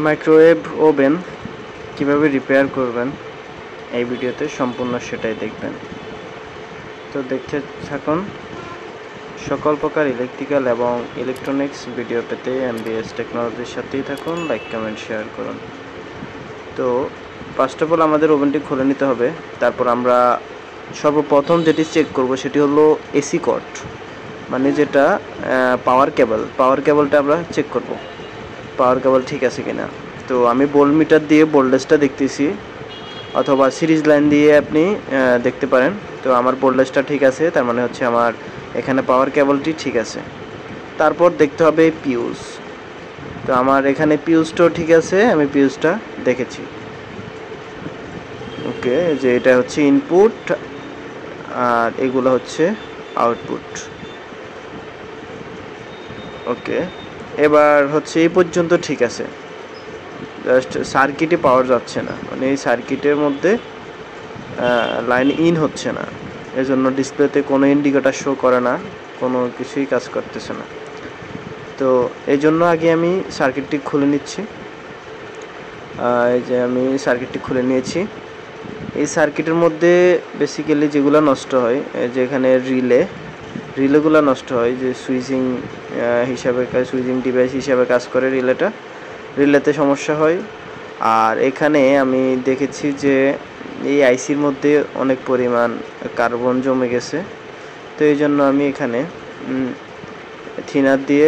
Microwave oven কিভাবে repair করবেন এই ভিডিওতে সম্পূর্ণ সেটাই দেখবেন। তো দেখতে থাকুন। সকল প্রকার ইলেকট্রিক্যাল এবং ইলেকট্রনিক্স ভিডিও পেতে এমবিএস টেকনোলজির সাথেই থাকুন। লাইক কমেন্ট শেয়ার করুন। তো ফার্স্ট অফ অল আমাদের ওভেনটি খুলে নিতে হবে। তারপর আমরা সর্বপ্রথম যেটি চেক করব সেটি হলো এসি কর্ড, মানে যেটা পাওয়ার কেবলটা আমরা চেক করব পাওয়ার কেবল ঠিক আছে কিনা। তো আমি ভোল্ট মিটার দিয়ে ভোল্টেজটা দেখতেছি, অথবা সিরিজ লাইন দিয়ে আপনি দেখতে পারেন। তো আমার ভোল্টেজটা ঠিক আছে, তার মানে হচ্ছে আমার এখানে পাওয়ার কেবলটি ঠিক আছে। তারপর দেখতে হবে পিউজ। তো আমার এখানে পিউজটাও ঠিক আছে, আমি পিউজটা দেখেছি। ওকে, যে এটা হচ্ছে ইনপুট আর এগুলো হচ্ছে আউটপুট। ওকে, এবার হচ্ছে এই পর্যন্ত ঠিক আছে। জাস্ট সার্কিটে পাওয়ার যাচ্ছে না, মানে এই সার্কিটের মধ্যে লাইন ইন হচ্ছে না, এজন্য ডিসপ্লেতে কোনো ইন্ডিকেটর শো করে না, কোনো কিছুই কাজ করতেছে না। তো এই জন্য আগে আমি সার্কিটটি খুলে নিচ্ছি। এই যে আমি সার্কিটটি খুলে নিয়েছি। এই সার্কিটের মধ্যে বেসিক্যালি যেগুলো নষ্ট হয়, যে এখানে রিলেগুলো নষ্ট হয়, যে সুইচিং ডিভাইস হিসাবে কাজ করে রিলেতে সমস্যা হয়। আর এখানে আমি দেখেছি যে এই আইসির মধ্যে অনেক পরিমাণ কার্বন জমে গেছে। তো এই জন্য আমি এখানে থিনার দিয়ে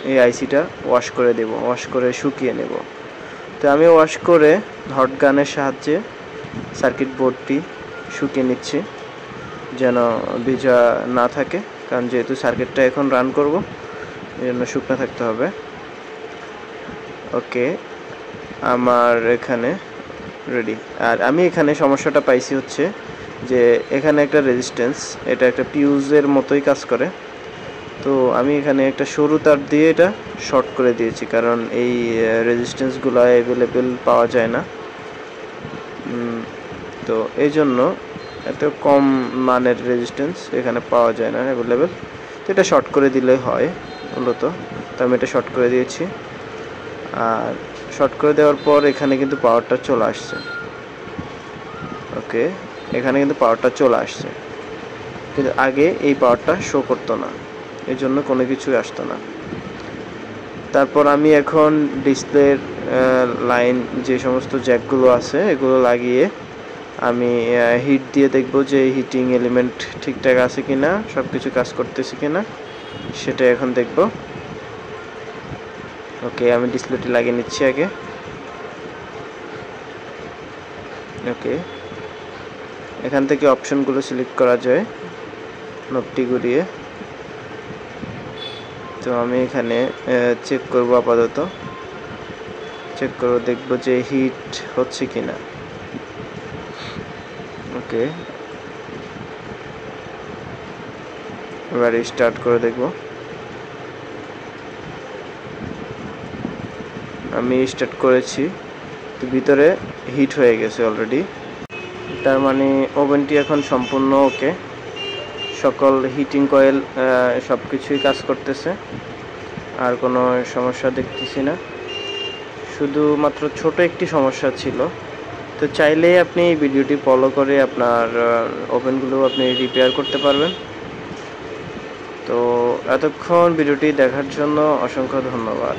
এই আইসিটা ওয়াশ করে দেব, ওয়াশ করে শুকিয়ে নেব। তো আমি ওয়াশ করে হট গানের সাহায্যে সার্কিট বোর্ডটি শুকিয়ে নিচ্ছি, যেন ভিজা না থাকে, কারণ যেহেতু সার্কিটটা এখন রান করব এই জন্য শুকনো থাকতে হবে। ওকে, আমার এখানে রেডি। আর আমি এখানে সমস্যাটা পাইছি হচ্ছে যে এখানে একটা রেজিস্ট্যান্স, এটা একটা পিউজের মতোই কাজ করে। তো আমি এখানে একটা সরু তার দিয়ে এটা শর্ট করে দিয়েছি, কারণ এই রেজিস্ট্যান্সগুলো অ্যাভেলেবেল পাওয়া যায় না। তো এই জন্য এত কম মানের রেজিস্ট্যান্স এখানে পাওয়া যায় না অ্যাভেলেবেল। তো এটা শর্ট করে দিলে হয় মূলত। তো আমি এটা শর্ট করে দিয়েছি। আর শর্ট করে দেওয়ার পর এখানে কিন্তু পাওয়ারটা চলে আসছে। ওকে, এখানে কিন্তু পাওয়ারটা চলে আসছে, কিন্তু আগে এই পাওয়ারটা শো করতো না, এই জন্য কোনো কিছুই আসতো না। তারপর আমি এখন ডিসপ্লের লাইন যে সমস্ত জ্যাকগুলো আছে এগুলো লাগিয়ে আমি হিট দিয়ে দেখব যে হিটিং এলিমেন্ট ঠিকঠাক আছে কিনা, সব কিছু কাজ করতেছে কিনা, সেটা এখন দেখব। ওকে, আমি ডিসপ্লেটি লাগিয়ে নিচ্ছি আগে। ওকে, এখান থেকে অপশনগুলো সিলেক্ট করা যায় নবটি ঘুরিয়ে। তো আমি এখানে চেক করব, আপাতত চেক করব, দেখব যে হিট হচ্ছে কিনা। ওকে, এবার স্টার্ট করে দেখব। আমি স্টার্ট করেছি, তো ভিতরে হিট হয়ে গেছে অলরেডি। তার মানে ওভেনটি এখন সম্পূর্ণ ওকে, সকল হিটিং কয়েল সব কিছুই কাজ করতেছে, আর কোনো সমস্যা দেখতেছি না। শুধুমাত্র ছোট একটি সমস্যা ছিল। তো চাইলে আপনি এই ভিডিওটি ফলো করে আপনার ওভেনগুলো আপনি রিপেয়ার করতে পারবেন। তো এতক্ষণ ভিডিওটি দেখার জন্য অসংখ্য ধন্যবাদ।